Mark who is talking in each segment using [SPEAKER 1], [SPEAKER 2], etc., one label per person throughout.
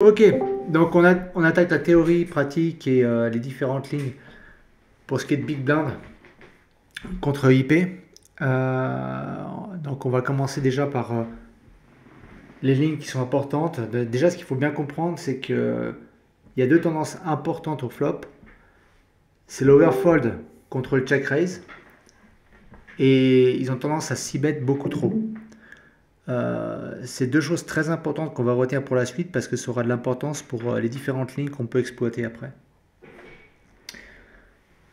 [SPEAKER 1] Ok, donc on attaque la théorie pratique et les différentes lignes pour ce qui est de Big Blind contre IP. Donc on va commencer déjà par les lignes qui sont importantes. Déjà, ce qu'il faut bien comprendre, c'est que il y a deux tendances importantes au flop. C'est l'overfold contre le check raise et ils ont tendance à s'y bet beaucoup trop. C'est deux choses très importantes qu'on va retenir pour la suite parce que ça aura de l'importance pour les différentes lignes qu'on peut exploiter après.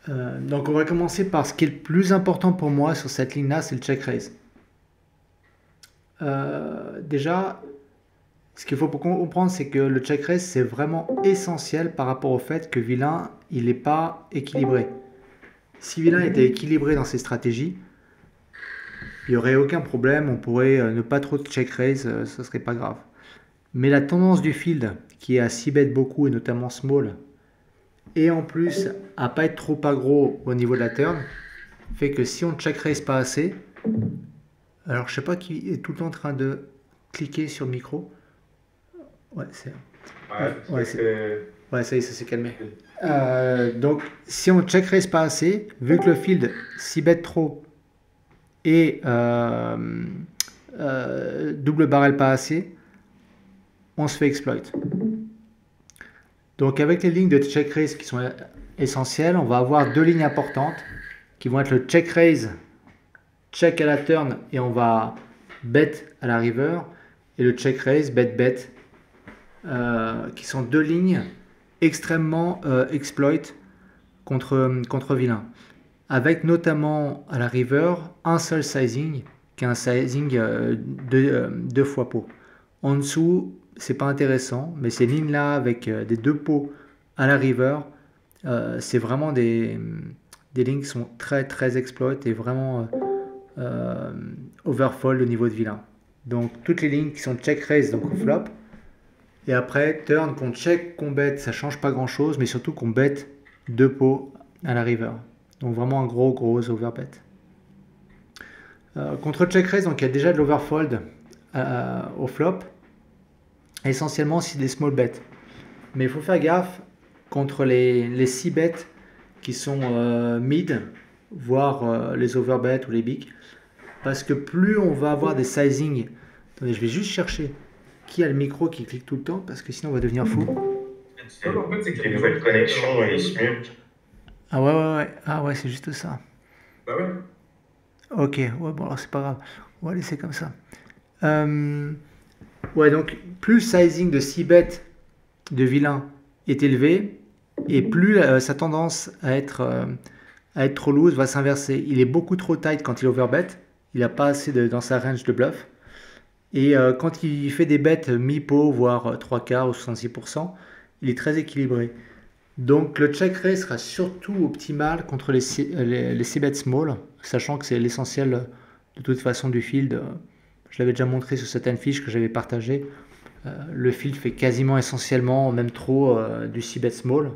[SPEAKER 1] Donc on va commencer par ce qui est le plus important pour moi sur cette ligne-là, c'est le check raise. Déjà, ce qu'il faut comprendre, c'est que le check raise, c'est vraiment essentiel par rapport au fait que vilain, il n'est pas équilibré. Si vilain était équilibré dans ses stratégies, il n'y aurait aucun problème, on pourrait ne pas trop check raise, ce serait pas grave. Mais la tendance du field, qui est à 6 bet beaucoup, et notamment small, et en plus à pas être trop aggro au niveau de la turn, fait que si on check raise pas assez, alors je sais pas qui est tout le temps en train de cliquer sur le micro. Ouais, c'est... Ouais, ouais, ça y est, ça s'est calmé. Donc, si on check raise pas assez, vu que le field s'y bet trop et double barrel pas assez, on se fait exploit. Donc, avec les lignes de check raise qui sont essentielles, on va avoir deux lignes importantes qui vont être le check raise, check à la turn et on va bet à la river, et le check raise, bet bet, qui sont deux lignes extrêmement exploit contre vilain, avec notamment à la river un seul sizing qui est un sizing deux fois pot. En dessous, c'est pas intéressant, mais ces lignes là avec des deux pots à la river, c'est vraiment des lignes qui sont très exploit et vraiment overfold au niveau de vilain. Donc toutes les lignes qui sont check raise, donc au flop, et après turn qu'on check, qu'on bet, ça change pas grand chose, mais surtout qu'on bet deux pots à la river. Donc vraiment un gros overbet. Contre check raise, donc il y a déjà de l'overfold au flop. Essentiellement, c'est des small bets. Mais il faut faire gaffe contre les 6 bets qui sont mid, voire les overbets ou les big. Parce que plus on va avoir des sizing. Attendez, je vais juste chercher qui a le micro qui clique tout le temps, parce que sinon on va devenir fou.
[SPEAKER 2] En fait, c'est que les nouvelles connexions, ils se mutent.
[SPEAKER 1] Ah ouais. Ah ouais, c'est juste ça.
[SPEAKER 2] Bah ouais.
[SPEAKER 1] Ok, ouais, bon alors c'est pas grave. On va laisser comme ça. Euh, ouais, donc plus le sizing de 6 bêtes de vilain est élevé, et plus sa tendance à être trop loose va s'inverser. Il est beaucoup trop tight quand il overbet, il n'a pas assez dans sa range de bluff. Et quand il fait des bêtes mi-pot, voire 3 quarts ou 66%, il est très équilibré. Donc le check raise sera surtout optimal contre les 6 bets small, sachant que c'est l'essentiel de toute façon du field. Je l'avais déjà montré sur certaines fiches que j'avais partagées. Le field fait quasiment essentiellement, même trop, du 6 bet small.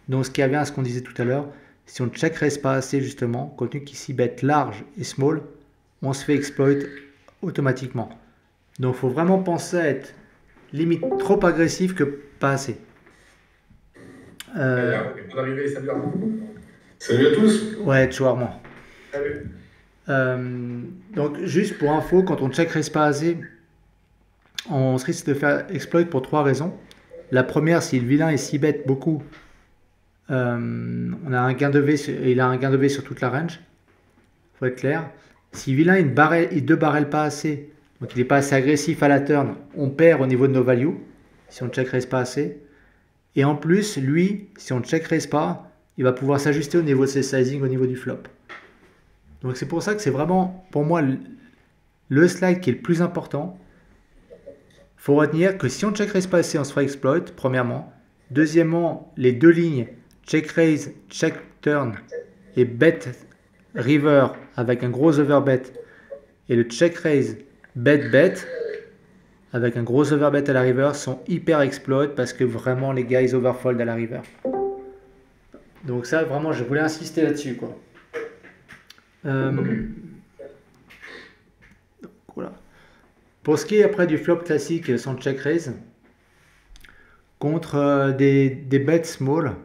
[SPEAKER 1] Donc ce qui revient à ce qu'on disait tout à l'heure, si on ne check raise pas assez justement, compte tenu qu'il 6 bet large et small, on se fait exploit automatiquement. Donc il faut vraiment penser à être limite trop agressif que pas assez.
[SPEAKER 2] Et
[SPEAKER 1] Euh,
[SPEAKER 2] là, on est arrivé, salut Arnaud. Salut à tous.
[SPEAKER 1] ouais, Chouarment.
[SPEAKER 2] Salut.
[SPEAKER 1] Donc juste pour info, quand on check raise pas assez, on se risque de faire exploit pour trois raisons. La première, si le vilain est 6 bet beaucoup, on a un gain de V, il a un gain de V sur toute la range. Faut être clair. Si vilain il deux barrels pas assez, donc il n'est pas assez agressif à la turn, on perd au niveau de nos values si on ne check raise pas assez. Et en plus, lui, si on ne check raise pas, il va pouvoir s'ajuster au niveau de ses sizing, au niveau du flop. Donc c'est pour ça que c'est vraiment, pour moi, le slide qui est le plus important. Il faut retenir que si on check raise pas assez, on se fera exploit, premièrement. Deuxièmement, les deux lignes, check raise, check turn et bet river avec un gros overbet, et le check raise, bet bet avec un gros overbet à la river sont hyper exploit parce que vraiment les gars ils overfold à la river. Donc ça vraiment je voulais insister là-dessus quoi. Voilà. Pour ce qui est après du flop classique sans check raise, contre des bets small.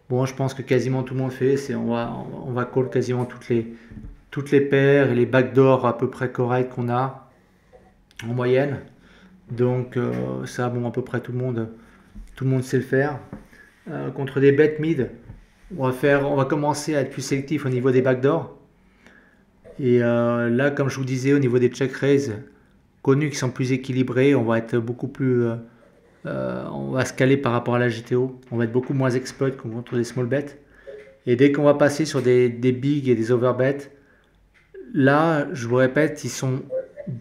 [SPEAKER 1] Bon, je pense que quasiment tout le monde fait. On va call quasiment toutes les paires et les backdoors à peu près corrects qu'on a en moyenne. Donc ça, bon, à peu près tout le monde sait le faire. Contre des bets mid, on va commencer à être plus sélectif au niveau des backdoors. Et là, comme je vous disais, au niveau des check raise connus qui sont plus équilibrés, on va être beaucoup plus, on va se caler par rapport à la GTO. On va être beaucoup moins exploit contre des small bets. Et dès qu'on va passer sur des big et des overbets, là, je vous répète, ils sont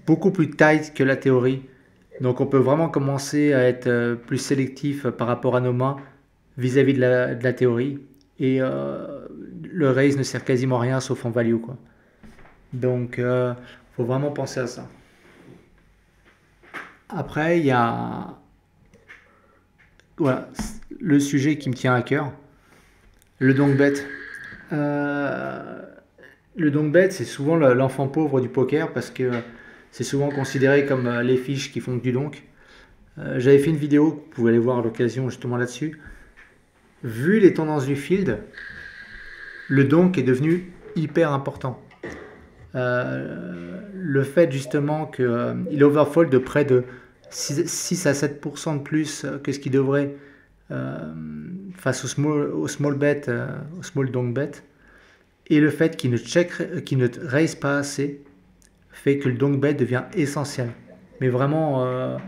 [SPEAKER 1] beaucoup plus tight que la théorie. Donc on peut vraiment commencer à être plus sélectif par rapport à nos mains vis-à-vis de la théorie. Et le raise ne sert quasiment à rien sauf en value, quoi. Donc faut vraiment penser à ça. Après, il y a voilà, le sujet qui me tient à cœur, le donk bet. Le donk bet, c'est souvent l'enfant pauvre du poker parce que c'est souvent considéré comme les fiches qui font du donk. J'avais fait une vidéo, vous pouvez aller voir à l'occasion justement là-dessus. Vu les tendances du field, le donk est devenu hyper important. Le fait justement qu'il overfold de près de 6 à 7% de plus que ce qu'il devrait face au small bet, au small donk bet, et le fait qu'il ne raise pas assez fait que le donk bet devient essentiel. Mais vraiment,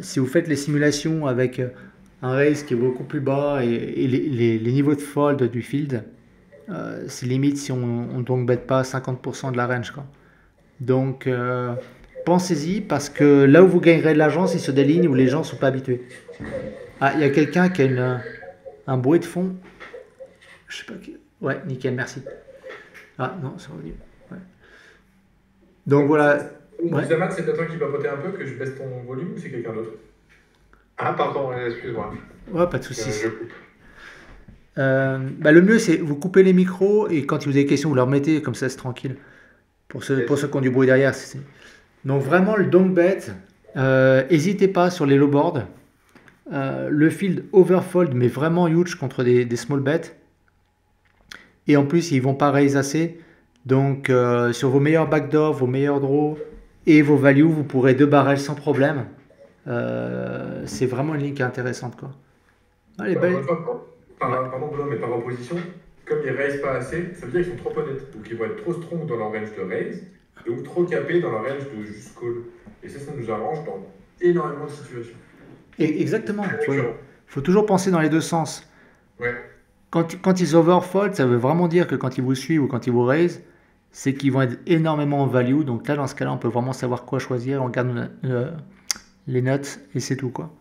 [SPEAKER 1] si vous faites les simulations avec un raise qui est beaucoup plus bas et les niveaux de fold du field, c'est limite si on donk bet pas 50% de la range, quoi. Donc pensez-y parce que là où vous gagnerez de l'argent, c'est sur des lignes où les gens ne sont pas habitués. Ah, il y a quelqu'un qui a un bruit de fond. Je sais pas qui. Ouais, nickel, merci. Ah non, c'est revenu. Ouais. Donc voilà. Ouais.
[SPEAKER 3] Zamax, c'est toi qui papotais un peu, que je baisse ton volume ou c'est quelqu'un d'autre?
[SPEAKER 2] Ah, pardon, excuse-moi.
[SPEAKER 1] Ouais, pas de soucis.
[SPEAKER 2] Je coupe.
[SPEAKER 1] Le mieux, c'est vous coupez les micros et quand vous avez des questions, vous leur mettez, comme ça, c'est tranquille. Pour ceux qui ont du bruit derrière. Donc vraiment, le donk bet, n'hésitez pas sur les low boards. Le field overfold, mais vraiment huge contre des small bets. Et en plus, ils vont pas raise assez. Donc, sur vos meilleurs backdoors, vos meilleurs draws et vos values, vous pourrez 2 barrels sans problème. C'est vraiment une ligne qui est intéressante, quoi. Allez,
[SPEAKER 3] Pardon, Bruno, mais par opposition, comme ils raise pas assez, ça veut dire qu'ils sont trop honnêtes. Donc ils vont être trop strong dans leur range de raise, donc trop capés dans leur range de juste call. Et ça nous arrange dans énormément de situations.
[SPEAKER 1] Exactement. Il faut toujours penser dans les deux sens.
[SPEAKER 3] Ouais.
[SPEAKER 1] Quand ils overfold, ça veut vraiment dire que quand ils vous suivent ou quand ils vous raise, c'est qu'ils vont être énormément en value. Donc là, dans ce cas-là, on peut vraiment savoir quoi choisir. On regarde les notes et c'est tout, quoi.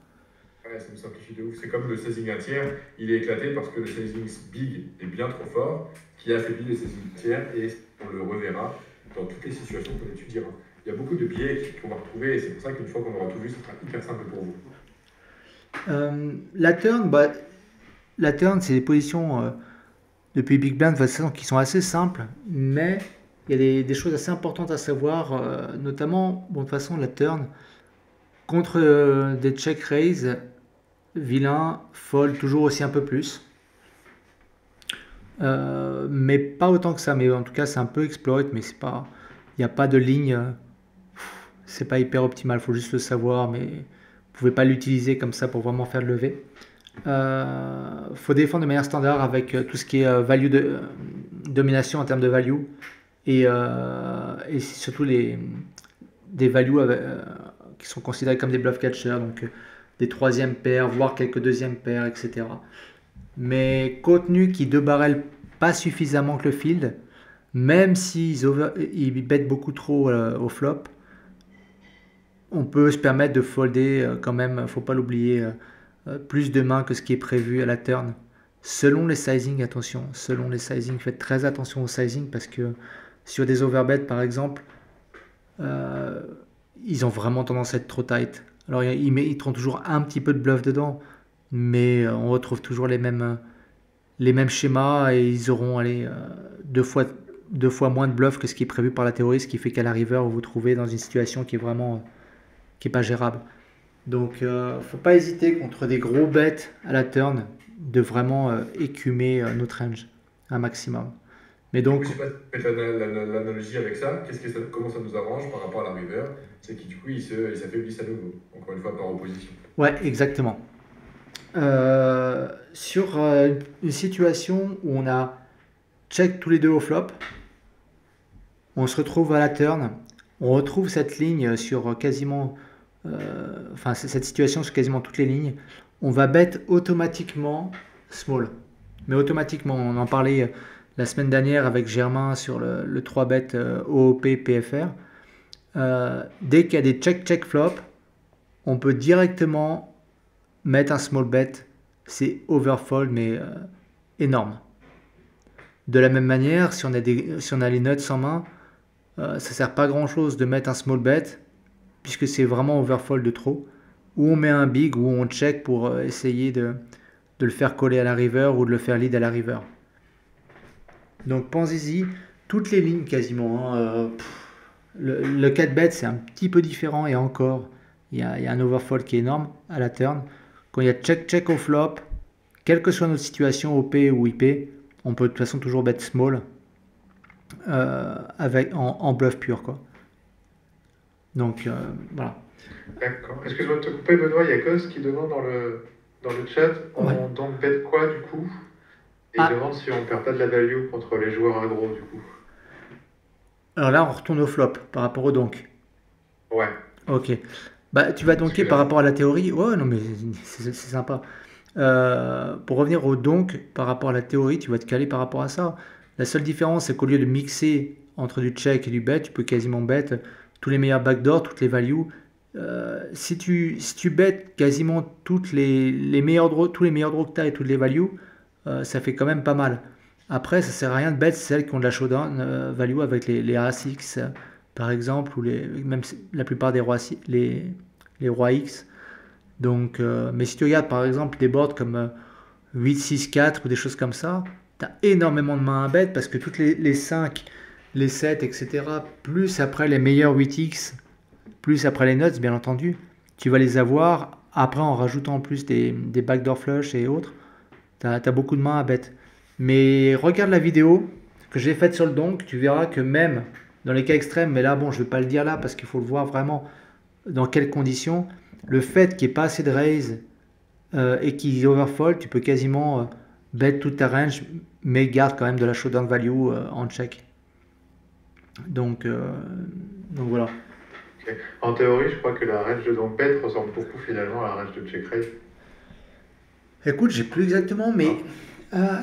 [SPEAKER 3] Ouais, ça me simplifie de ouf. C'est comme le sizing un tiers, il est éclaté parce que le sizing big est bien trop fort, qui affaiblit le sizing tiers et on le reverra dans toutes les situations qu'on étudiera. Il y a beaucoup de biais qu'on va retrouver et c'est pour ça qu'une fois qu'on aura tout vu, ce sera hyper simple pour vous.
[SPEAKER 1] La turn, c'est des positions depuis Big Blind de toute façon qui sont assez simples, mais il y a des choses assez importantes à savoir, notamment, bon, de toute façon, la turn contre des check raise, vilain, fold toujours aussi un peu plus. Mais pas autant que ça, mais en tout cas c'est un peu exploit, mais c'est pas, il n'y a pas de ligne, c'est pas hyper optimal, faut juste le savoir, mais vous pouvez pas l'utiliser comme ça pour vraiment faire le lever. Faut défendre de manière standard avec tout ce qui est value de domination en termes de value et surtout des values qui sont considérés comme des bluff catchers, donc des troisièmes paires, voire quelques deuxièmes paires, etc. Mais contenu qui barrel pas suffisamment que le field, même s'ils bettent beaucoup trop au flop, on peut se permettre de folder quand même, faut pas l'oublier, plus de mains que ce qui est prévu à la turn. Selon les sizing, attention, selon les sizing, faites très attention au sizing parce que sur des overbets par exemple, ils ont vraiment tendance à être trop tight. Alors ils mettront toujours un petit peu de bluff dedans, mais on retrouve toujours les mêmes schémas et ils auront deux fois moins de bluff que ce qui est prévu par la théorie, ce qui fait qu'à la river vous vous trouvez dans une situation qui est vraiment qui est pas gérable. Donc, faut pas hésiter contre des gros bets à la turn de vraiment écumer notre range un maximum. Mais
[SPEAKER 3] Du coup,
[SPEAKER 1] donc,
[SPEAKER 3] je sais pas si tu fais l'analogie avec ça. Comment ça nous arrange par rapport à la river? C'est qu'il du coup, il s'affaiblissent à nouveau. Encore une fois, par opposition.
[SPEAKER 1] ouais, exactement. Sur une situation où on a check tous les deux au flop, on se retrouve à la turn, on retrouve cette ligne sur quasiment, enfin cette situation sur quasiment toutes les lignes, on va bet automatiquement small. Mais automatiquement, on en parlait la semaine dernière avec Germain sur le 3 bet OOP PFR. Dès qu'il y a des check flop, on peut directement mettre un small bet. C'est overfold, mais énorme. De la même manière, si on a les nuts en main, ça sert pas grand chose de mettre un small bet, puisque c'est vraiment overfold de trop. Ou on met un big, ou on check pour essayer de le faire coller à la river, ou de le faire lead à la river. Donc pensez-y, toutes les lignes quasiment. Le 4 bet c'est un petit peu différent, et encore, il y a un overfold qui est énorme à la turn. Quand il y a check au flop, quelle que soit notre situation, OP ou IP, on peut de toute façon toujours bet small en bluff pur, quoi. Donc voilà.
[SPEAKER 4] D'accord. Excuse-moi de te couper, Benoît, il y a Cos qui demande dans le chat, on
[SPEAKER 1] Ouais.
[SPEAKER 4] donc bet quoi du coup? Et il demande si on perd pas de la value contre les joueurs aggro du coup.
[SPEAKER 1] Alors là, on retourne au flop par rapport au donk.
[SPEAKER 4] Ouais.
[SPEAKER 1] Ok. Bah, tu vas donker par rapport à la théorie. Ouais, non, mais c'est sympa. Pour revenir au donk par rapport à la théorie, tu vas te caler par rapport à ça. La seule différence, c'est qu'au lieu de mixer entre du check et du bet, tu peux quasiment bet tous les meilleurs backdoors, toutes les values. Si tu bet quasiment tous les meilleurs draws que tu as et toutes les values, ça fait quand même pas mal. Après, ça sert à rien de bet celles qui ont de la showdown value avec les As-X, par exemple, ou même la plupart des rois, les rois X. Donc, mais si tu regardes par exemple des boards comme 8-6-4 ou des choses comme ça, tu as énormément de mains à bet parce que toutes les 5, les 7, etc., plus après les meilleurs 8x, plus après les nuts, bien entendu, tu vas les avoir après en rajoutant en plus des backdoor flush et autres. Tu as beaucoup de mains à bet. Mais regarde la vidéo que j'ai faite sur le donk, tu verras que même dans les cas extrêmes, mais là, bon, je ne vais pas le dire là parce qu'il faut le voir vraiment dans quelles conditions, le fait qu'il n'y ait pas assez de raise et qu'il overfold, tu peux quasiment bet toute ta range, mais garde quand même de la showdown value en check. Donc voilà.
[SPEAKER 4] Okay. En théorie, je crois que la range de donc bet ressemble beaucoup finalement à la range de check raise.
[SPEAKER 1] Écoute, j'ai plus exactement, mais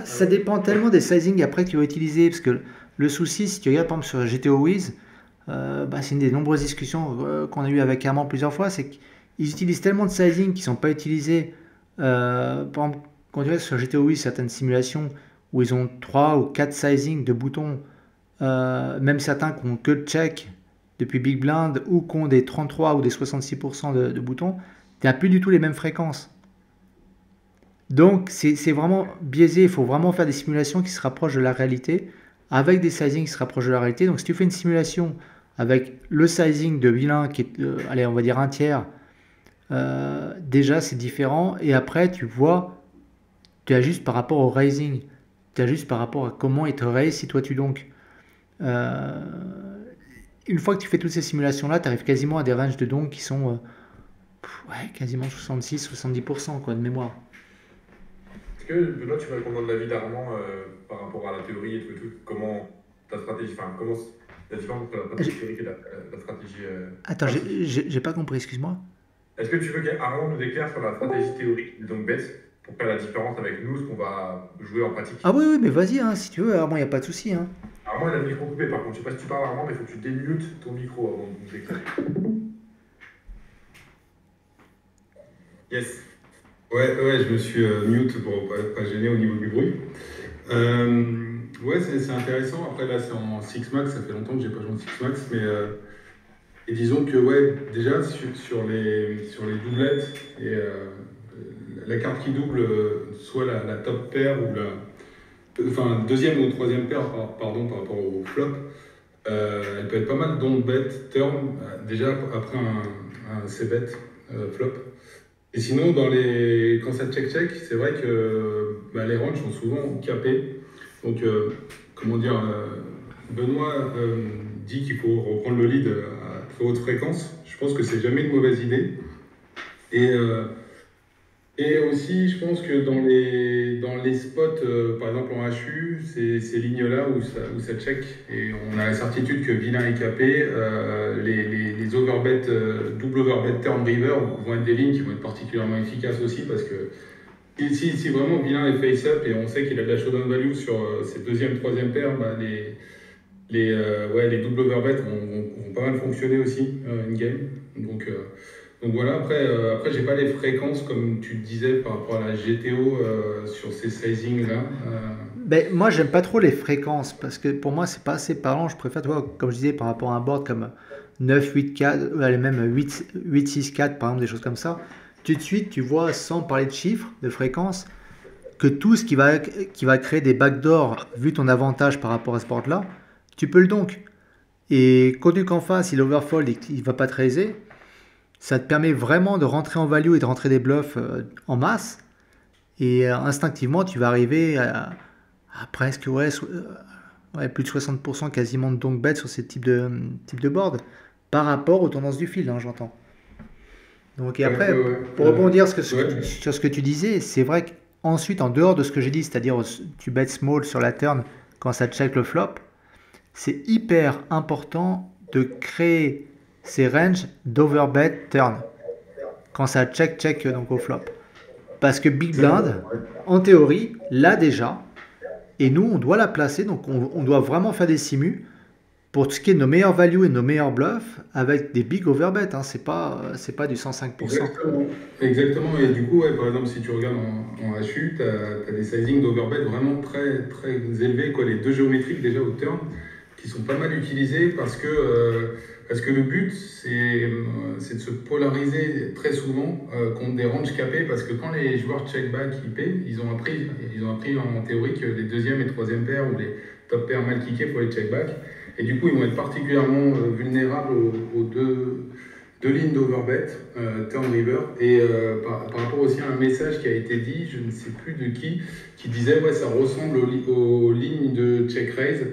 [SPEAKER 1] ça dépend tellement des sizing après que tu vas utiliser. Parce que le souci, si tu regardes par exemple sur GTO Wiz, c'est une des nombreuses discussions qu'on a eues avec Armand plusieurs fois, c'est qu'ils utilisent tellement de sizing qui ne sont pas utilisés. Par exemple, quand tu regardes sur GTO Wiz, certaines simulations où ils ont 3 ou 4 sizing de boutons, même certains qui ont que de check depuis Big Blind ou qui ont des 33 ou des 66% de boutons, tu n'as plus du tout les mêmes fréquences. Donc c'est vraiment biaisé, il faut vraiment faire des simulations qui se rapprochent de la réalité, avec des sizings qui se rapprochent de la réalité. Donc si tu fais une simulation avec le sizing de vilain qui est, allez, on va dire un tiers, déjà c'est différent. Et après tu vois, tu ajustes par rapport au raising, tu ajustes par rapport à comment il te raise si toi tu donc. Une fois que tu fais toutes ces simulations-là, tu arrives quasiment à des ranges de donk qui sont quasiment 66-70% quoi, de mémoire.
[SPEAKER 3] Est-ce que Benoît, tu vas comprendre l'avis d'Armand par rapport à la théorie et tout, comment ta stratégie, enfin, comment la différence entre la stratégie théorique et la stratégie.
[SPEAKER 1] Attends, j'ai pas compris, excuse-moi.
[SPEAKER 3] Est-ce que tu veux qu'Armand nous éclaire sur la stratégie théorique du donc bet pour faire la différence avec nous, ce qu'on va jouer en pratique?
[SPEAKER 1] Ah oui, mais vas-y, hein, si tu veux, Armand, il n'y a pas de souci. Hein.
[SPEAKER 3] Armand, il a le micro coupé par contre. Je sais pas si tu parles Armand, mais il faut que tu démutes ton micro avant de nous éclairer. Yes.
[SPEAKER 5] Ouais, je me suis mute pour pas gêner au niveau du bruit. Ouais, c'est intéressant. Après, là, c'est en 6 max. Ça fait longtemps que j'ai pas joué en 6 max. Mais et disons que, ouais, déjà, sur les doublettes, et la carte qui double, soit la top pair ou enfin, deuxième ou troisième paire, pardon, par rapport au flop, elle peut être pas mal don't bet turn. Déjà, après un c-bet, flop. Et sinon, quand ça check-check, c'est vrai que les ranges sont souvent capés. Donc, comment dire, Benoît dit qu'il faut reprendre le lead à très haute fréquence. Je pense que c'est jamais une mauvaise idée. Et aussi, je pense que dans les spots, par exemple en HU, ces lignes-là où ça check, et on a la certitude que vilain est capé, les overbets, double overbet turn river vont être des lignes qui vont être particulièrement efficaces aussi, parce que si vraiment vilain est face-up et on sait qu'il a de la showdown value sur ses deuxième, troisième paires, les double overbets vont pas mal fonctionner aussi in-game. Donc voilà, après j'ai pas les fréquences comme tu le disais par rapport à la GTO sur ces sizings-là.
[SPEAKER 1] Ben, moi, j'aime pas trop les fréquences parce que pour moi, c'est pas assez parlant. Je préfère, tu vois, comme je disais, par rapport à un board comme 9, 8, 4, allez, même 8, 8, 6, 4, par exemple, des choses comme ça. Tout de suite, tu vois, sans parler de chiffres, de fréquences, que tout ce qui va créer des backdoors, vu ton avantage par rapport à ce board-là, tu peux le donc. Et compte qu'en face, il overfold et qu'il va pas te raiser, ça te permet vraiment de rentrer en value et de rentrer des bluffs en masse. Et instinctivement, tu vas arriver à presque plus de 60% quasiment de donk bet sur ces types de board par rapport aux tendances du field, hein, j'entends. Donc, et après, pour rebondir sur ce que tu disais, c'est vrai qu'ensuite, en dehors de ce que j'ai dit, c'est-à-dire tu bet small sur la turn quand ça check le flop, c'est hyper important de créer ces ranges d'overbet turn quand ça check donc au flop. Parce que Big Blind, en théorie, l'a déjà. Et nous, on doit la placer. Donc, on doit vraiment faire des simus pour tout ce qui est de nos meilleurs values et de nos meilleurs bluffs avec des big overbets. Hein. C'est pas du 105%.
[SPEAKER 5] Exactement. Et du coup, par exemple, si tu regardes en HU, tu as des sizings d'overbet vraiment très, très élevés. Les deux géométriques déjà au turn qui sont pas mal utilisés parce que le but, c'est de se polariser très souvent contre des ranges capés, parce que quand les joueurs check-back IP, ils ont appris en théorie que les deuxième et troisième paires ou les top paires mal kickées pour les check-back, et du coup ils vont être particulièrement vulnérables aux deux lignes d'overbet, turn river, et par rapport aussi à un message qui a été dit, je ne sais plus de qui disait ça ressemble aux lignes de check raise.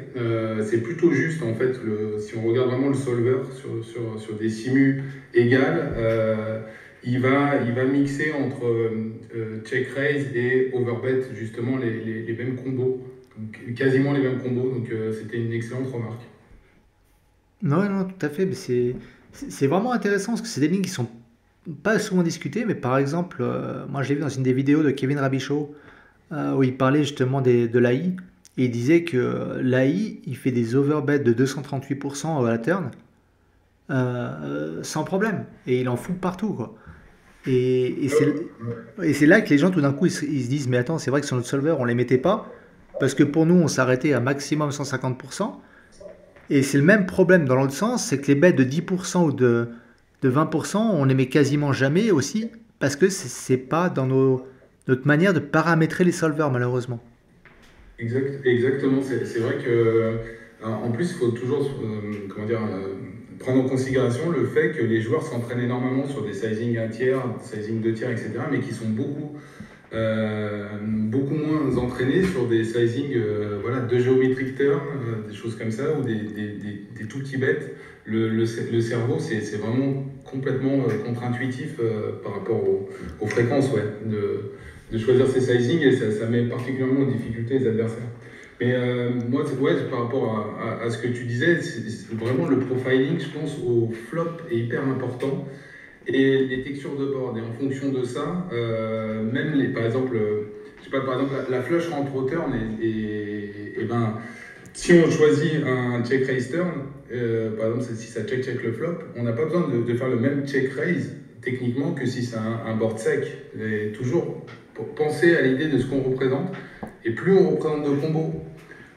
[SPEAKER 5] C'est plutôt juste en fait, si on regarde vraiment le solver sur des simus égales, il va mixer entre check raise et overbet justement les mêmes combos, donc, quasiment les mêmes combos, donc c'était une excellente remarque.
[SPEAKER 1] Non, tout à fait. Mais c'est vraiment intéressant parce que c'est des lignes qui sont pas souvent discutées. Mais par exemple, moi je l'ai vu dans une des vidéos de Kevin Rabichaud où il parlait justement de l'AI. Et il disait que l'AI, il fait des overbets de 238% à la turn sans problème. Et il en fout partout, quoi. Et c'est là que les gens, tout d'un coup, ils se disent, mais attends, c'est vrai que sur notre solver, on les mettait pas. Parce que pour nous, on s'arrêtait à maximum 150%. Et c'est le même problème dans l'autre sens, c'est que les bêtes de 10% ou de 20%, on les met quasiment jamais aussi, parce que c'est pas dans notre manière de paramétrer les solvers, malheureusement.
[SPEAKER 5] Exactement, c'est vrai que en plus, il faut toujours prendre en considération le fait que les joueurs s'entraînent énormément sur des sizing 1 tiers, sizing 2 tiers, etc., mais qui sont beaucoup moins entraînés sur des sizing de géométric turn, des choses comme ça, ou des tout petits bêtes. Le cerveau, c'est vraiment complètement contre-intuitif par rapport aux fréquences de choisir ces sizing, et ça met particulièrement en difficulté les adversaires. Mais moi, par rapport à ce que tu disais, c'est vraiment le profiling, je pense, au flop est hyper important. Et les textures de board, et en fonction de ça, même par exemple, la flush rentre au turn, et ben, si on choisit un check raise turn, par exemple, si ça check le flop, on n'a pas besoin de faire le même check raise techniquement que si c'est un board sec. Et toujours penser à l'idée de ce qu'on représente, et plus on représente de combos,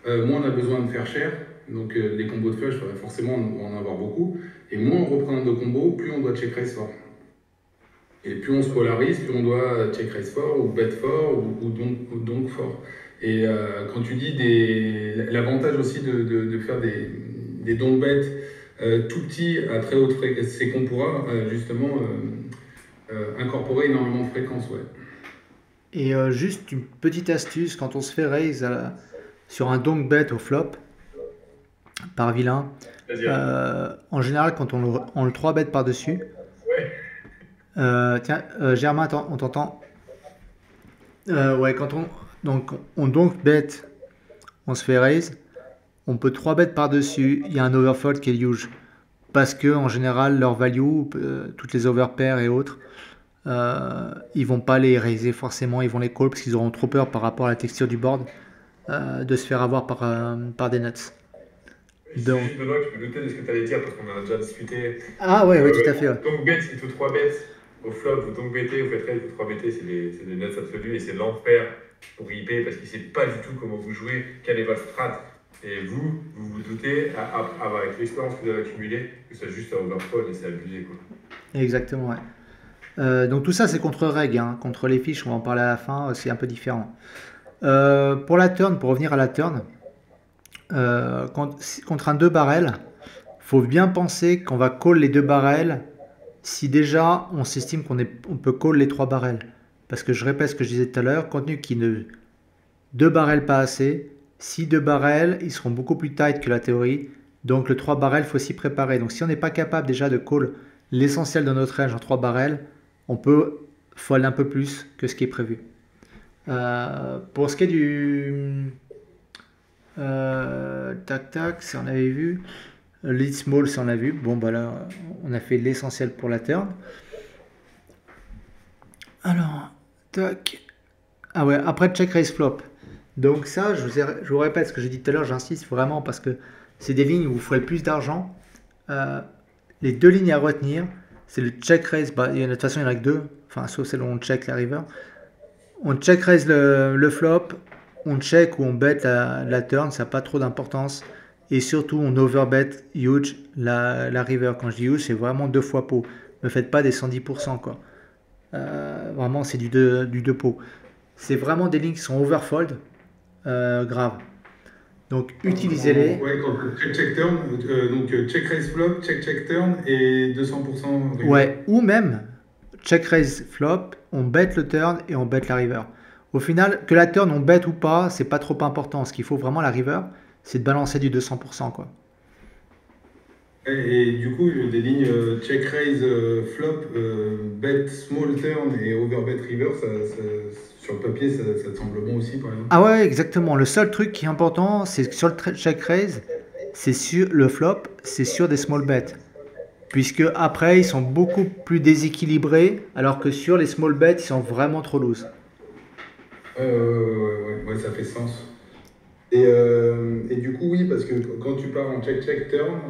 [SPEAKER 5] moins on a besoin de faire cher. Donc les combos de flush, forcément on va en avoir beaucoup, et moins on représente de combos, plus on doit check raise fort. Et plus on se polarise, plus on doit check raise fort, ou bet fort, ou donc fort. Et quand tu dis l'avantage aussi de faire des donk bets tout petits à très haute fréquence, c'est qu'on pourra justement incorporer énormément de fréquences, ouais.
[SPEAKER 1] Et juste une petite astuce, quand on se fait raise sur un donk bet au flop par vilain,
[SPEAKER 3] Vas-y.
[SPEAKER 1] en général, quand on le 3 bet par-dessus, tiens, Germain, attends, on t'entend. Ouais, quand on donk bet, on se fait raise, on peut 3 bet par-dessus, il y a un overfold qui est huge. Parce que en général, leur value, toutes les overpairs et autres, ils vont pas les raiser forcément, ils vont les call parce qu'ils auront trop peur par rapport à la texture du board de se faire avoir par des nuts.
[SPEAKER 3] Donc, juste Benoît, tu peux douter de ce que tu allais dire parce qu'on en a déjà discuté.
[SPEAKER 1] Ah ouais, tout à fait. Ouais.
[SPEAKER 3] Donc bet, c'est tout 3 bêtes au flop, vous donc bettez, vous faites raise, vous 3 bettez, c'est des nuts absolus et c'est l'enfer pour IP parce qu'il sait pas du tout comment vous jouez, quelle est votre strat. Et vous vous doutez, avec l'expérience que vous avez accumulée, que c'est juste un overfold et c'est abusé, quoi.
[SPEAKER 1] Exactement, ouais. Donc tout ça c'est contre règle, hein. Contre les fiches, on va en parler à la fin, c'est un peu différent. Pour la turn, pour revenir à la turn, contre un 2 barrels, faut bien penser qu'on va call les 2 barrels si déjà on s'estime on peut call les 3 barrels. Parce que je répète ce que je disais tout à l'heure, contenu qui ne 2 barrels pas assez, si 2 barrels, ils seront beaucoup plus tight que la théorie. Donc le 3 barrels, il faut s'y préparer. Donc si on n'est pas capable déjà de call l'essentiel de notre range en 3 barrels, on peut fold un peu plus que ce qui est prévu. Pour ce qui est du tac, ça on avait vu. Lead small, ça on a vu. Bon, bah là, on a fait l'essentiel pour la turn. Alors, tac. Ah ouais, après check raise flop. Donc ça, je vous répète ce que j'ai dit tout à l'heure, j'insiste vraiment parce que c'est des lignes où vous ferez le plus d'argent. Les 2 lignes à retenir, c'est le check raise. Bah, de toute façon, il n'y en a que 2. Enfin, sauf celle où on check la river. On check raise le flop, on check ou on bet la turn, ça n'a pas trop d'importance. Et surtout, on overbet huge la river. Quand je dis huge, c'est vraiment 2 fois pot. Ne faites pas des 110%, quoi. Vraiment, c'est du 2 pot. C'est vraiment des lignes qui sont overfold. Grave. Donc utilisez-les.
[SPEAKER 5] Ouais, check turn, donc check raise flop, check turn et 200% river.
[SPEAKER 1] Ouais, ou même check raise flop, on bet le turn et on bet la river. Au final, que la turn on bet ou pas, c'est pas trop important. Ce qu'il faut vraiment la river, c'est de balancer du 200%, quoi.
[SPEAKER 5] Et du coup, des lignes check raise flop, bet small turn et overbet river, sur le papier, ça te semble bon aussi, par exemple?
[SPEAKER 1] Ah ouais, exactement. Le seul truc qui est important, c'est que sur le check raise, c'est sur le flop, c'est sur des small bets. Puisque après, ils sont beaucoup plus déséquilibrés, alors que sur les small bets, ils sont vraiment trop loose.
[SPEAKER 5] Ouais, ça fait sens. Et du coup, oui, parce que quand tu pars en check turn,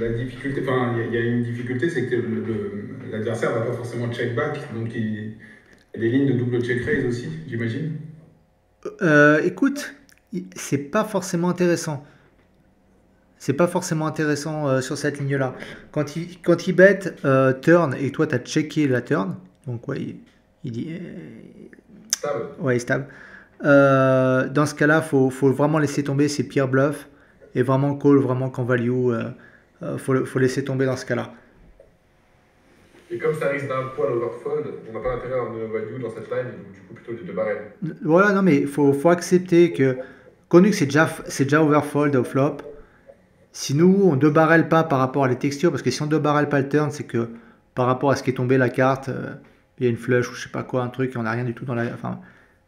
[SPEAKER 5] la difficulté, enfin, il y a une difficulté, c'est que l'adversaire va pas forcément check back, donc il y a des lignes de double check raise aussi, j'imagine.
[SPEAKER 1] Écoute, c'est pas forcément intéressant. C'est pas forcément intéressant sur cette ligne-là. Quand il bet turn et toi tu as checké la turn, donc ouais, il dit.
[SPEAKER 3] Stable.
[SPEAKER 1] Ouais, il est stable. Dans ce cas-là, faut vraiment laisser tomber ses pires bluffs et vraiment call, vraiment qu'en value. Faut laisser tomber dans ce cas-là.
[SPEAKER 3] Et comme ça risque d'un poil overfold, on n'a pas intérêt à avoir de value dans cette line, donc du coup plutôt les 2 barrels.
[SPEAKER 1] Voilà, non mais faut accepter que connu que c'est déjà overfold au flop. Si nous on 2 barrels pas par rapport à les textures, parce que si on 2 barrels pas le turn, c'est que par rapport à ce qui est tombé la carte, il y a une flush ou je sais pas quoi, un truc, et on n'a rien du tout dans la. Enfin,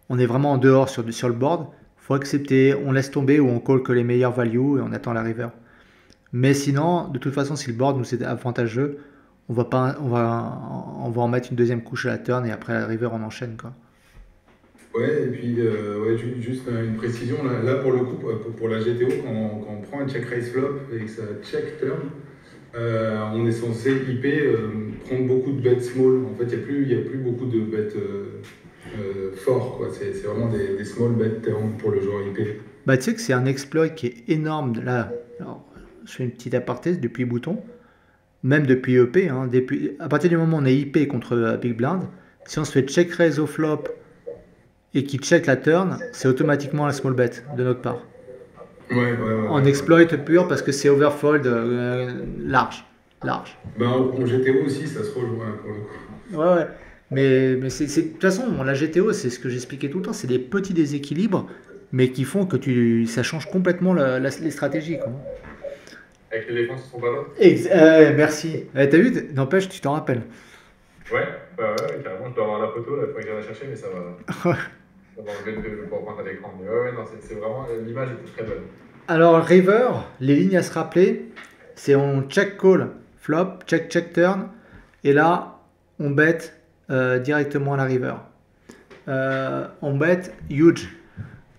[SPEAKER 1] on est vraiment en dehors sur le board. Faut accepter, on laisse tomber ou on call que les meilleurs values et on attend la river. Mais sinon, de toute façon, si le board nous est avantageux, on va en mettre une deuxième couche à la turn et après la river on enchaîne, quoi.
[SPEAKER 5] Ouais, et puis ouais, juste une précision, là pour le coup, pour la GTO, quand on prend un check raise flop et que ça check turn, on est censé IP prendre beaucoup de bets small. En fait, il n'y a plus beaucoup de bets forts, quoi. C'est vraiment des small bets turn pour le joueur IP.
[SPEAKER 1] Bah, tu sais que c'est un exploit qui est énorme. Là, alors, je fais une petite aparté depuis Bouton, même depuis EP. Hein, à partir du moment où on est IP contre Big Blind, si on se fait check raise au flop et qu'il check la turn, c'est automatiquement un small bet de notre part.
[SPEAKER 5] Ouais.
[SPEAKER 1] En exploit pur parce que c'est overfold large.
[SPEAKER 5] Ben, en GTO aussi, ça se rejoint pour le coup.
[SPEAKER 1] Ouais, ouais. Mais de toute façon, la GTO, c'est ce que j'expliquais tout le temps, c'est des petits déséquilibres, mais qui font que ça change complètement les stratégies, quoi.
[SPEAKER 3] Avec les défenses qui sont pas loin.
[SPEAKER 1] Merci. T'as vu, n'empêche, tu t'en rappelles.
[SPEAKER 3] Ouais, ouais, carrément, je dois avoir la photo, là, il faudrait que j'aille la chercher, mais ça va enlever le PowerPoint à l'écran. Mais ouais, non, c'est vraiment, l'image était très bonne.
[SPEAKER 1] Alors, river, les lignes à se rappeler, c'est on check call, flop, check turn, et là, on bet directement à la river. On bet huge,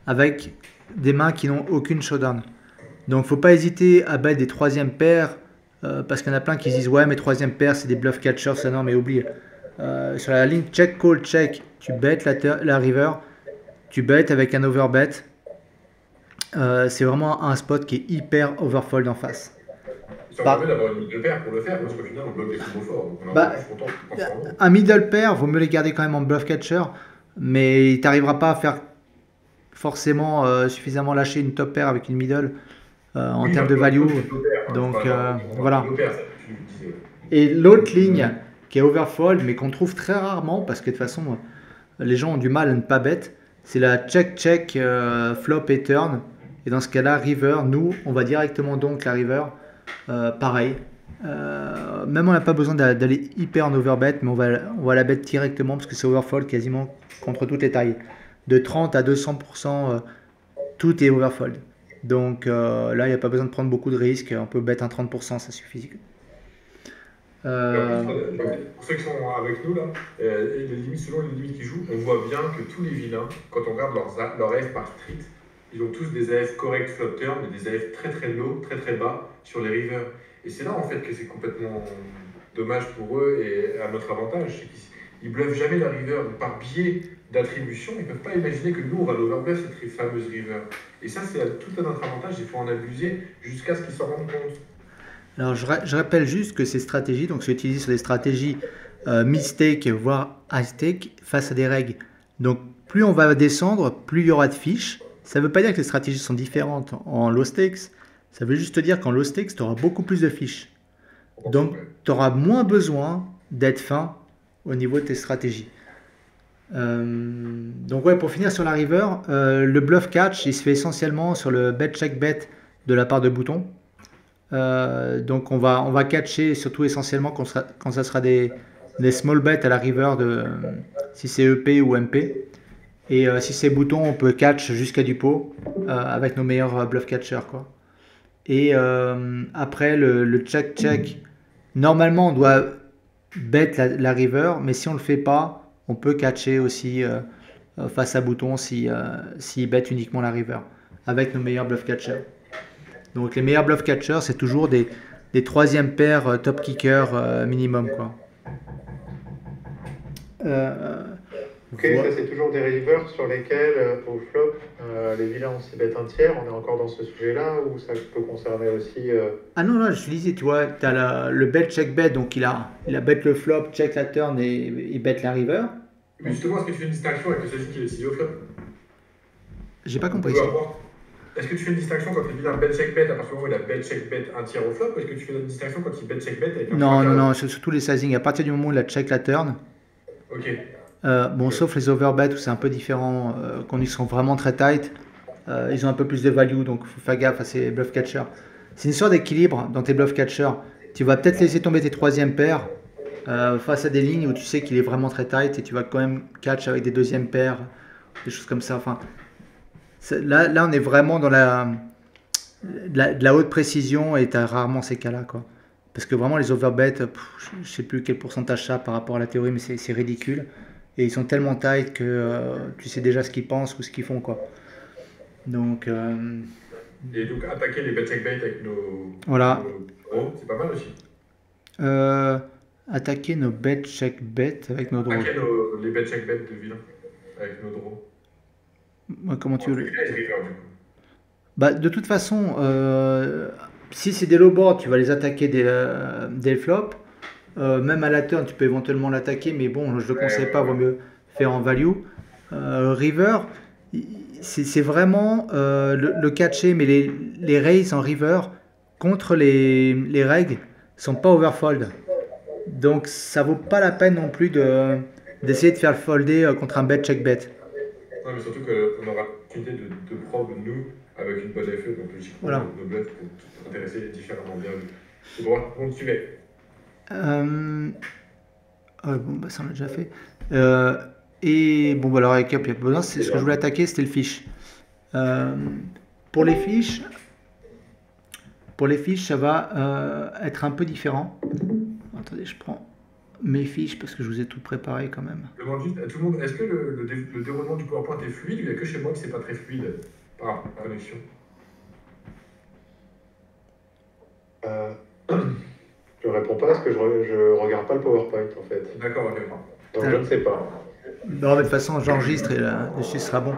[SPEAKER 1] avec des mains qui n'ont aucune showdown. Donc, faut pas hésiter à bet des troisième paires, parce qu'il y en a plein qui disent ouais, mes troisième paires, c'est des bluff catchers, ça non, mais oublie. Sur la ligne check call check, tu bet la river, tu bet avec un overbet. C'est vraiment un spot qui est hyper overfold en face.
[SPEAKER 3] Ça permet d'avoir une middle pair pour le faire, parce qu'au final, on bloque des combos forts. Donc on est content.
[SPEAKER 1] Un middle pair, vaut mieux les garder quand même en bluff catcher, mais tu n'arriveras pas à faire forcément suffisamment lâcher une top pair avec une middle en termes de value. Donc voilà. Et l'autre ligne qui est overfold, mais qu'on trouve très rarement, parce que de toute façon, les gens ont du mal à ne pas bet, c'est la check flop et turn. Et dans ce cas-là, river, nous, on va directement donc la river, pareil. Même on n'a pas besoin d'aller hyper en overbet, mais on va la bet directement parce que c'est overfold quasiment contre toutes les tailles. De 30 à 200%, tout est overfold. Donc là, il n'y a pas besoin de prendre beaucoup de risques. On peut bet un 30%, ça suffit.
[SPEAKER 3] Pour ceux qui sont avec nous, là, selon les limites qu'ils jouent, on voit bien que tous les vilains, quand on regarde leur AF par street, ils ont tous des AF corrects flop turn et des AF très très low, très très bas sur les rivers. Et c'est là en fait que c'est complètement dommage pour eux et à notre avantage. Ils bluffent jamais la river. Donc, par biais d'attribution, ils ne peuvent pas imaginer que nous on va l'overbluff cette fameuse river. Et ça c'est tout à notre avantage, il faut en abuser jusqu'à ce qu'ils s'en rendent compte.
[SPEAKER 1] Alors je rappelle juste que ces stratégies donc, sont utilisées sur des stratégies mid-stake voire high-stake face à des règles. Donc plus on va descendre, plus il y aura de fiches. Ça ne veut pas dire que les stratégies sont différentes en low stakes. Ça veut juste dire qu'en low stakes, tu auras beaucoup plus de fiches. Donc, tu auras moins besoin d'être fin au niveau de tes stratégies. Donc, ouais, pour finir sur la river, le bluff catch, il se fait essentiellement sur le bet check bet de la part de Bouton. Donc, on va catcher surtout essentiellement quand ça sera des small bets à la river, si c'est EP ou MP. Et si c'est Bouton, on peut catch jusqu'à du pot avec nos meilleurs bluff catchers, quoi. Et après, le check, normalement, on doit bet la river, mais si on ne le fait pas, on peut catcher aussi face à Bouton s'il bet uniquement la river avec nos meilleurs bluff catchers. Donc les meilleurs bluff catchers, c'est toujours des troisième paires top kicker minimum, quoi.
[SPEAKER 4] Ok, ça c'est toujours des rivers sur lesquels, au flop, les vilains aussi bet un tiers. On est encore dans ce sujet-là ou ça peut concerner aussi.
[SPEAKER 1] Ah non, je te disais, tu vois, tu as le bet check bet, donc il a bet le flop, check la turn et il bet la river.
[SPEAKER 3] Mais justement, est-ce que tu fais une distinction avec le sizing qui est décidé au flop?
[SPEAKER 1] J'ai pas compris ça.
[SPEAKER 3] Est-ce que tu fais une distinction quand le vilain bet check bet à partir du moment où il a bet check bet un tiers au flop, ou est-ce que tu fais une distinction quand il bet check bet avec un
[SPEAKER 1] Non, sur tous les sizing, à partir du moment où il a check la turn.
[SPEAKER 3] Ok.
[SPEAKER 1] Sauf les overbets où c'est un peu différent, quand ils sont vraiment très tight, ils ont un peu plus de value, donc il faut faire gaffe à ces bluff catchers. C'est une histoire d'équilibre dans tes bluff catchers. Tu vas peut-être laisser tomber tes troisième paires face à des lignes où tu sais qu'il est vraiment très tight et tu vas quand même catch avec des deuxième paires, des choses comme ça. Enfin, là, on est vraiment dans de la haute précision et tu as rarement ces cas-là, quoi. Parce que vraiment, les overbets, je ne sais plus quel pourcentage ça par rapport à la théorie, mais c'est ridicule. Et ils sont tellement tight que tu sais déjà ce qu'ils pensent ou ce qu'ils font, quoi. Donc,
[SPEAKER 3] et donc attaquer les bet check bet avec nos draws, c'est pas mal aussi.
[SPEAKER 1] Attaquer nos bet check bet avec nos draws.
[SPEAKER 3] Attaquer les bet check bet de vilain avec nos draws.
[SPEAKER 1] Comment tu veux de toute façon, si c'est des low boards, tu vas les attaquer des flops. Même à la turn, tu peux éventuellement l'attaquer, mais bon, je ne le conseille pas, vaut mieux faire en value. River, c'est vraiment le catcher, mais les raises en river contre les règles sont pas overfold. Donc ça vaut pas la peine non plus d'essayer de faire le folder contre un bet check bet.
[SPEAKER 3] Non, mais surtout qu'on aura l'opportunité de prendre nous avec une bonne FE, donc logiquement,
[SPEAKER 1] Voilà.
[SPEAKER 3] nos bluffs vont intéresser différemment bien vu. C'est bon, continuez.
[SPEAKER 1] Bon, bah, ça on l'a déjà fait. Et bon, bah, alors récap, il n'y a pas besoin. Ce que je voulais attaquer, c'était le fiche. Pour les fiches, ça va être un peu différent. Attendez, je prends mes fiches parce que je vous ai tout préparé quand même.
[SPEAKER 3] Je demande juste à tout le monde, est-ce que le déroulement du PowerPoint est fluide ou il n'y a que chez moi que c'est pas très fluide par rapport à la connexion?
[SPEAKER 4] Je réponds pas parce que je regarde pas le PowerPoint en fait.
[SPEAKER 3] D'accord, ok.
[SPEAKER 4] Donc je ne sais pas.
[SPEAKER 1] Non, mais de toute façon, j'enregistre et dessus sera bon.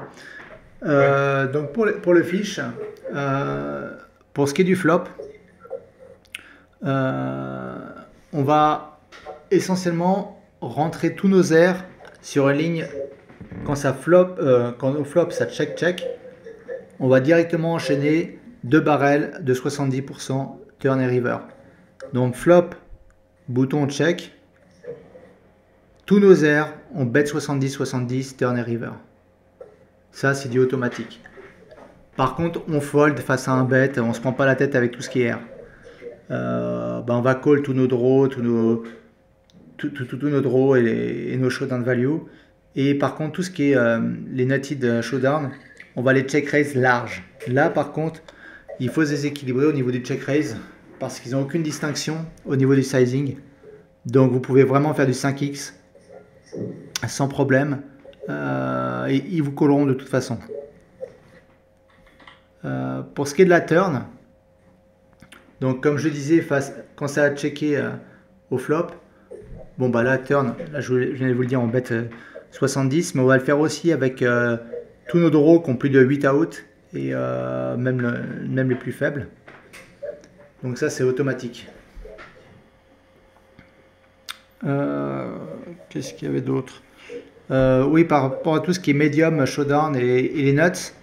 [SPEAKER 1] Donc pour le fiche, pour ce qui est du flop, on va essentiellement rentrer tous nos airs sur une ligne. Quand au flop ça check, on va directement enchaîner 2 barrels de 70% turn et river. Donc flop, bouton check, tous nos airs, on bet 70-70, turn et river. Ça, c'est du automatique. Par contre, on fold face à un bet, on se prend pas la tête avec tout ce qui est air. On va call tous nos draws, tous nos draws et nos showdown value. Et par contre, tout ce qui est les nutted showdown, on va les check raise large. Là, par contre, il faut se déséquilibrer au niveau du check raise parce qu'ils n'ont aucune distinction au niveau du sizing. Donc, vous pouvez vraiment faire du 5x sans problème. Et ils vous colleront de toute façon. Pour ce qui est de la turn, donc comme je disais, quand ça a checké au flop, bon bah la turn, là je viens de vous le dire, on bet 70, mais on va le faire aussi avec tous nos draws qui ont plus de 8 out et même les plus faibles. Donc ça c'est automatique. Qu'est-ce qu'il y avait d'autre? Oui, par rapport à tout ce qui est medium, showdown et les nuts,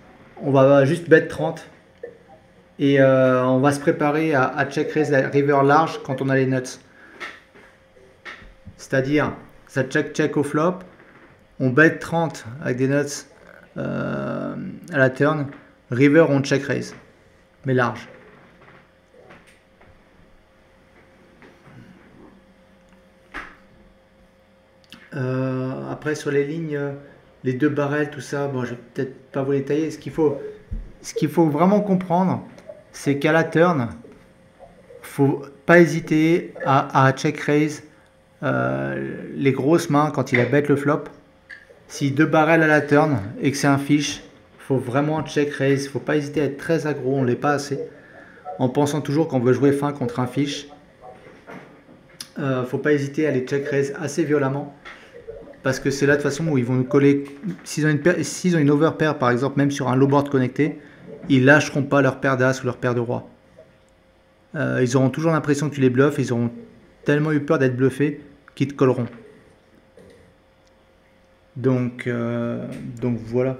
[SPEAKER 1] on va juste bet 30 et on va se préparer à check raise la river large quand on a les nuts. C'est-à-dire, ça check au flop, on bet 30 avec des nuts à la turn, river on check raise, mais large. Après sur les lignes, les 2 barrels, tout ça, bon, je vais peut-être pas vous détailler. Ce qu'il faut vraiment comprendre, c'est qu'à la turn, faut pas hésiter à check raise les grosses mains quand il a bet le flop. Si 2 barrels à la turn et que c'est un fiche, faut vraiment check raise. Faut pas hésiter à être très aggro, on l'est pas assez. En pensant toujours qu'on veut jouer fin contre un fiche. Faut pas hésiter à les check raise assez violemment. Parce que c'est là de toute façon où ils vont nous coller. S'ils ont une overpair par exemple, même sur un low board connecté, ils lâcheront pas leur paire d'as ou leur paire de roi. Ils auront toujours l'impression que tu les bluffes. Ils auront tellement eu peur d'être bluffés qu'ils te colleront. Donc voilà.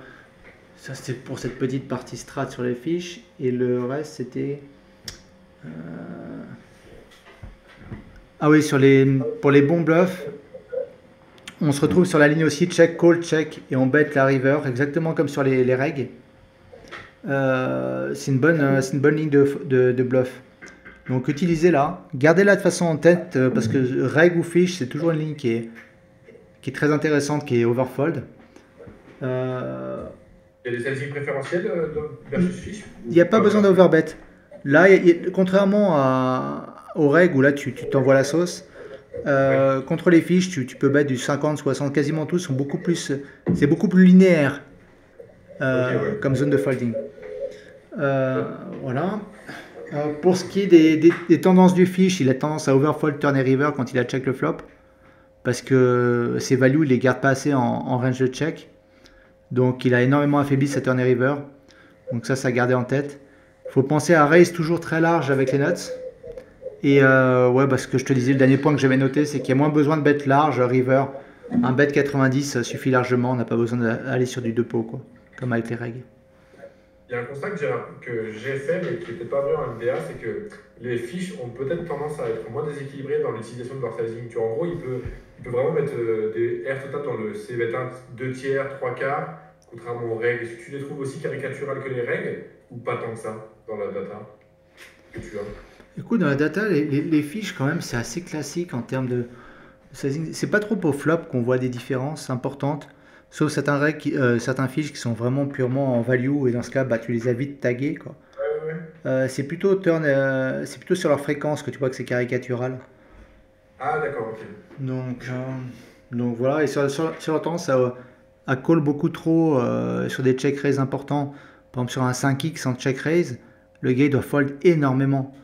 [SPEAKER 1] Ça c'était pour cette petite partie strat sur les fiches. Et le reste c'était. Ah oui, pour les bons bluffs. On se retrouve sur la ligne aussi, check, call, check, et on bet la river, exactement comme sur les reg. C'est une bonne ligne de bluff. Donc utilisez-la, gardez-la de façon en tête, parce que reg ou fish, c'est toujours une ligne qui est très intéressante, qui est overfold.
[SPEAKER 3] Il y a des sizing préférentiels versus fish?
[SPEAKER 1] Il n'y a pas besoin d'overbet. Là, contrairement au reg, où là tu t'envoies la sauce, contre les fiches, tu peux battre du 50, 60, quasiment tous sont beaucoup plus, c'est beaucoup plus linéaire comme zone de folding. Voilà. Pour ce qui est des tendances du fiche, il a tendance à overfold turn et river quand il a check le flop, parce que ses values il les garde pas assez en range de check, donc il a énormément affaibli sa turn et river, donc ça à garder en tête. Faut penser à raise toujours très large avec les nuts. Et ouais, parce que je te disais, le dernier point que j'avais noté, c'est qu'il y a moins besoin de bet large, river. Un bet 90 suffit largement, on n'a pas besoin d'aller sur du 2 pots, quoi, comme avec les règles.
[SPEAKER 3] Il il y a un constat que j'ai fait, mais qui n'est peut-être pas vrai en MDA, c'est que les fiches ont peut-être tendance à être moins déséquilibrées dans l'utilisation de leur sizing. Tu vois, en gros, il peut vraiment mettre des R total dans le CBET1 2 tiers, 3 quarts, contrairement aux règles. Est-ce que tu les trouves aussi caricaturales que les règles, ou pas tant que ça dans la data que tu as?
[SPEAKER 1] Écoute, dans la data, les fiches, quand même, c'est assez classique en termes de sizing. C'est pas trop au flop qu'on voit des différences importantes, sauf certains fiches qui sont vraiment purement en value, et dans ce cas, bah, tu les as vite tagués, quoi.
[SPEAKER 3] Ouais, ouais.
[SPEAKER 1] C'est plutôt sur leur fréquence que tu vois que c'est caricatural.
[SPEAKER 3] Ah, d'accord, ok.
[SPEAKER 1] Donc voilà, et sur la tendance à call beaucoup trop sur des check raise importants. Par exemple, sur un 5x en check raise, le gars il doit fold énormément.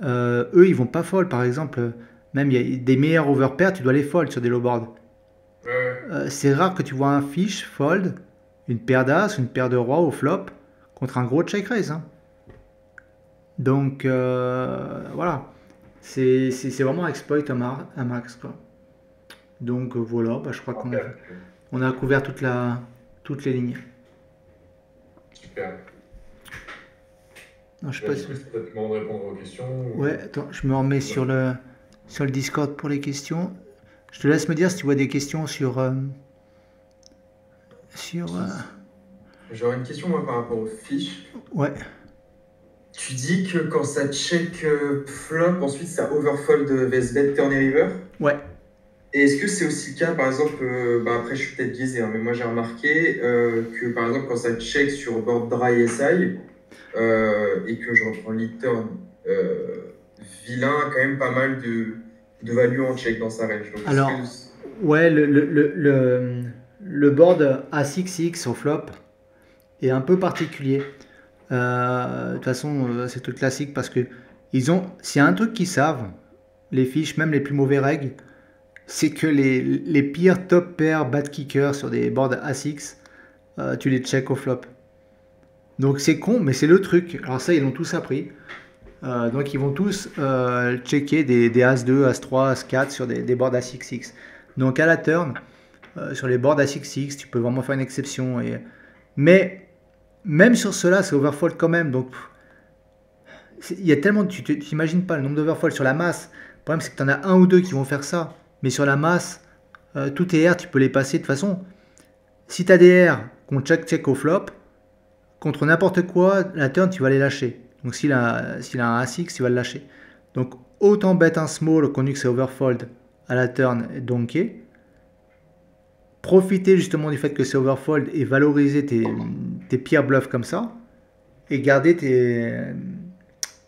[SPEAKER 1] Eux, ils vont pas fold, par exemple. Même il y a des meilleurs overpairs, tu dois les fold sur des low boards.
[SPEAKER 3] Ouais, ouais.
[SPEAKER 1] C'est rare que tu vois un fiche fold une paire d'as, une paire de rois au flop contre un gros check raise, hein. Donc voilà, c'est vraiment exploit un max, quoi. Donc voilà, bah, je crois
[SPEAKER 3] Ok,
[SPEAKER 1] on a couvert toutes les lignes.
[SPEAKER 3] super.
[SPEAKER 1] Non, je sais
[SPEAKER 3] Bah,
[SPEAKER 1] pas
[SPEAKER 3] du
[SPEAKER 1] si...
[SPEAKER 3] coup, c'est peut-être le moment de répondre aux questions.
[SPEAKER 1] Ouais, attends, je me remets sur le Discord pour les questions. Je te laisse me dire si tu vois des questions sur...
[SPEAKER 6] J'aurais une question moi par rapport aux fiches.
[SPEAKER 1] Ouais.
[SPEAKER 6] Tu dis que quand ça check flop, ensuite ça overfold VSBet turn et river.
[SPEAKER 1] Ouais.
[SPEAKER 6] Et est-ce que c'est aussi le cas, par exemple, bah après je suis peut-être biaisé, hein, mais moi j'ai remarqué que par exemple quand ça check sur board dry SI et que je reprends lead turn, vilain a quand même pas mal de value en check dans sa range. Donc,
[SPEAKER 1] Alors, ouais, le board A6X au flop est un peu particulier. De toute façon, c'est tout classique parce que s'il y a un truc qu'ils savent, les fiches, même les plus mauvais règles, c'est que les pires top pairs bad kickers sur des boards A6, tu les check au flop. Donc c'est con, mais c'est le truc. Alors ça, ils l'ont tous appris. Donc ils vont tous checker des As2, As3, As4 sur des boards A6X. Donc à la turn, sur les boards A6X, tu peux vraiment faire une exception. Mais même sur cela, c'est overfold quand même. Donc il y a tellement, tu t'imagines pas le nombre d'overfold sur la masse. Le problème c'est que tu en as un ou deux qui vont faire ça. Mais sur la masse, tous tes R, tu peux les passer. De toute façon, si tu as des R qu'on check au flop, contre n'importe quoi, la turn, tu vas les lâcher. Donc s'il a un A6, tu vas le lâcher. Donc autant bet un small connu que c'est overfold à la turn et donker. Profiter justement du fait que c'est overfold et valoriser tes pires bluffs comme ça. Et garder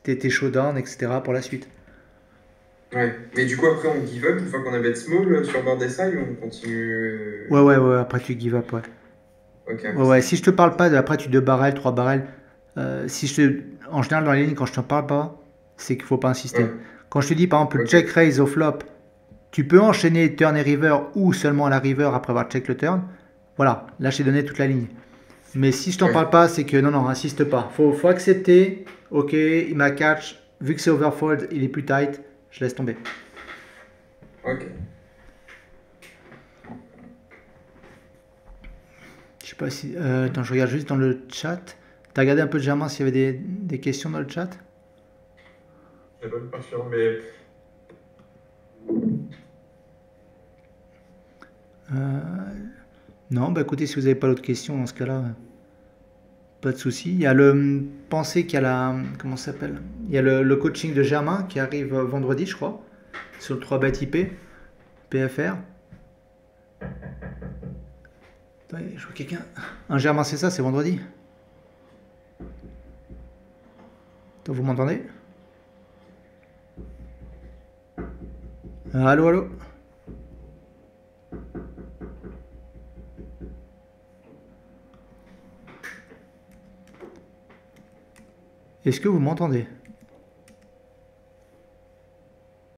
[SPEAKER 1] tes showdowns, etc. pour la suite.
[SPEAKER 6] Ouais, mais du coup après on give up une fois qu'on a bet small sur board SI ou on continue?
[SPEAKER 1] Ouais, après tu give up, ouais.
[SPEAKER 6] Okay,
[SPEAKER 1] ouais, si je te parle pas de après tu 2 barrels, 3 barrels, en général dans les lignes quand je te parle pas, c'est qu'il faut pas insister. Ouais. Quand je te dis par exemple le check raise au flop, tu peux enchaîner turn et river ou seulement la river après avoir check le turn. Voilà, là je t'ai donné toute la ligne. Mais si je t'en parle pas, c'est que non, insiste pas. Faut accepter. Ok, il m'a catch. Vu que c'est overfold, il est plus tight. Je laisse tomber.
[SPEAKER 6] Ok.
[SPEAKER 1] Je sais pas si... attends, je regarde juste dans le chat. T'as regardé un peu, Germain, s'il y avait des questions dans le chat?
[SPEAKER 3] Je n'ai pas sûr, mais...
[SPEAKER 1] Non, bah écoutez, si vous n'avez pas d'autres questions, dans ce cas-là, pas de souci. Il y a pensez qu'il y a la... Comment ça s'appelle? Il y a le coaching de Germain qui arrive vendredi, je crois, sur le 3bet IP, PFR. Attendez, je vois quelqu'un. Un Germain, c'est ça, c'est vendredi. Attends, vous m'entendez? Allô? Est-ce que vous m'entendez?